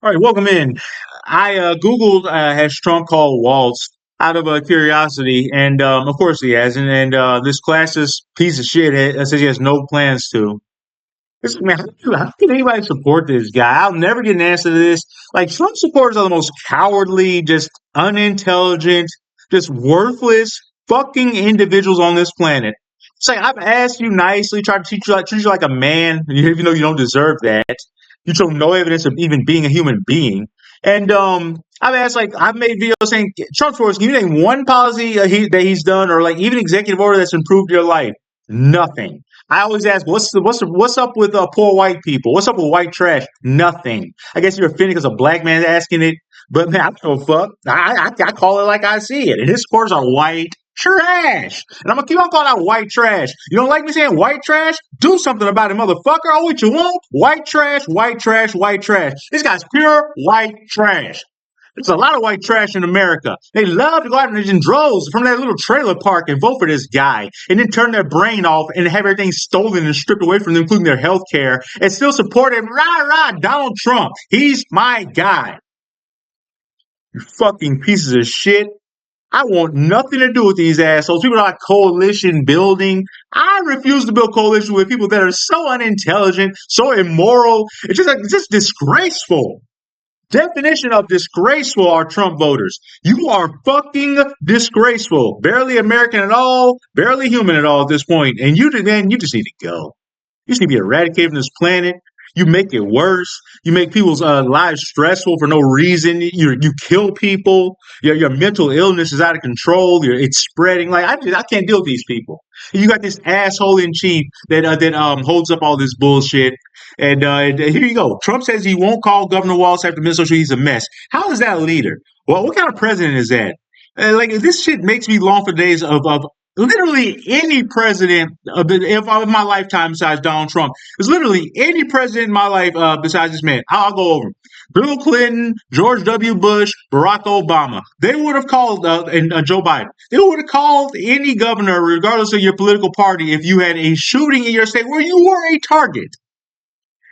All right, welcome in. I Googled has Trump called Walz out of curiosity, and of course he has. And this classist piece of shit says he has no plans to. Man, how can anybody support this guy? I'll never get an answer to this. Like Trump supporters are the most cowardly, just unintelligent, just worthless fucking individuals on this planet. It's like I've asked you nicely, tried to treat you like a man, even though you don't deserve that. You show no evidence of even being a human being. And I've asked, like, I've made videos saying, Trump supporters, can you name one policy that he's done, or like even executive order that's improved your life? Nothing. I always ask, what's up with poor white people? What's up with white trash? Nothing. I guess you're offended because a black man's asking it, but man, I don't fuck. I call it like I see it, and his supporters are white trash, and I'm gonna keep on calling out white trash. You don't like me saying white trash? Do something about it, motherfucker. Oh, what you want? White trash, white trash, white trash. This guy's pure white trash. There's a lot of white trash in America. They love to go out in droves from that little trailer park and vote for this guy and then turn their brain off and have everything stolen and stripped away from them, including their health care, and still support him. Rah, Donald Trump. He's my guy. You fucking pieces of shit. I want nothing to do with these assholes. People are like coalition building. I refuse to build coalition with people that are so unintelligent, so immoral. It's just disgraceful. Definition of disgraceful are Trump voters. You are fucking disgraceful. Barely American at all, barely human at all at this point. And you just need to go. You just need to be eradicated from this planet. You make it worse. You make people's lives stressful for no reason. You kill people. Your mental illness is out of control. It's spreading. Like I can't deal with these people. And you got this asshole in chief that holds up all this bullshit. And here you go. Trump says he won't call Governor Walz after Minnesota. He's a mess. How is that a leader? Well, what kind of president is that? Like this shit makes me long for days of literally any president of my lifetime besides Donald Trump. There's literally any president in my life besides this man. I'll go over. Bill Clinton, George W. Bush, Barack Obama. They would have called, and Joe Biden. They would have called any governor, regardless of your political party, if you had a shooting in your state where you were a target.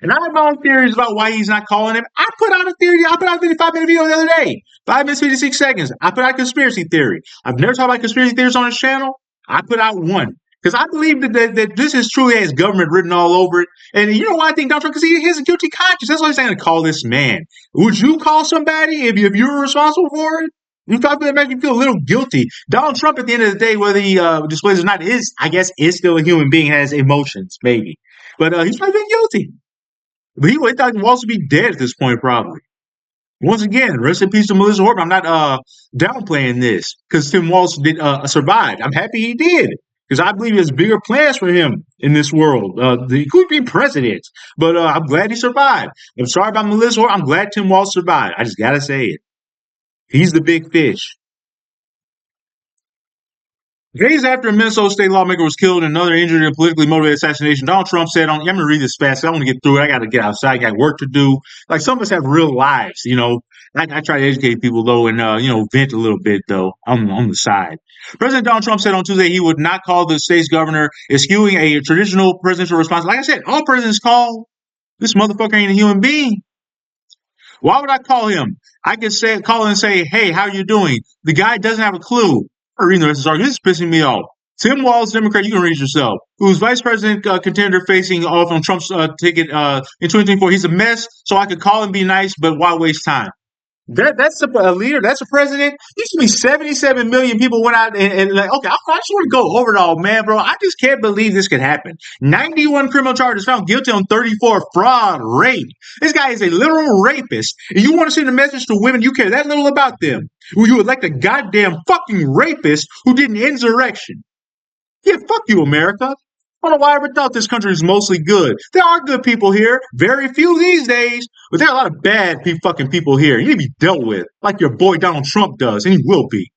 And I have my own theories about why he's not calling him. I put out a theory. I put out a 5-minute video the other day. 5 minutes, 56 seconds. I put out a conspiracy theory. I've never talked about conspiracy theories on this channel. I put out one. Because I believe that this is truly has government written all over it. And you know why I think Donald Trump? Because he has a guilty conscience. That's why he's saying to call this man. Would you call somebody if you were responsible for it? You probably make you feel a little guilty. Donald Trump, at the end of the day, whether he displays or not, is still a human being, has emotions, maybe. But he's probably been guilty. But he thought Walz would be dead at this point, probably. Once again, rest in peace to Melissa Horton. I'm not downplaying this because Tim Walz did survive. I'm happy he did because I believe there's bigger plans for him in this world. He could be president, but I'm glad he survived. I'm sorry about Melissa Horton. I'm glad Tim Walz survived. I just got to say it. He's the big fish. Days after a Minnesota state lawmaker was killed and another injured in a politically motivated assassination, Donald Trump said, I'm going to read this fast. I want to get through it. I got to get outside. I got work to do. Like some of us have real lives, you know. I try to educate people, though, and, vent a little bit, though, on the side. President Donald Trump said on Tuesday he would not call the state's governor eschewing a traditional presidential response. Like I said, all presidents call. This motherfucker ain't a human being. Why would I call him? I could call and say, hey, how you doing? The guy doesn't have a clue. I'm reading the rest of this argument. This is pissing me off. Tim Walz, Democrat, you can read yourself, who's vice president contender facing off on Trump's ticket in 2024. He's a mess, so I could call and be nice, but why waste time? That's a leader. That's a president. Used to be 77 million people went out and like, okay, I just want to go over it all, man, bro. I just can't believe this could happen. 91 criminal charges, found guilty on 34 fraud, rape. This guy is a literal rapist. And you want to send a message to women you care that little about them. Will you elect a goddamn fucking rapist who did an insurrection? Yeah, fuck you, America. I don't know why I ever thought this country was mostly good. There are good people here. Very few these days. But there are a lot of bad fucking people here. You need to be dealt with. Like your boy Donald Trump does. And he will be.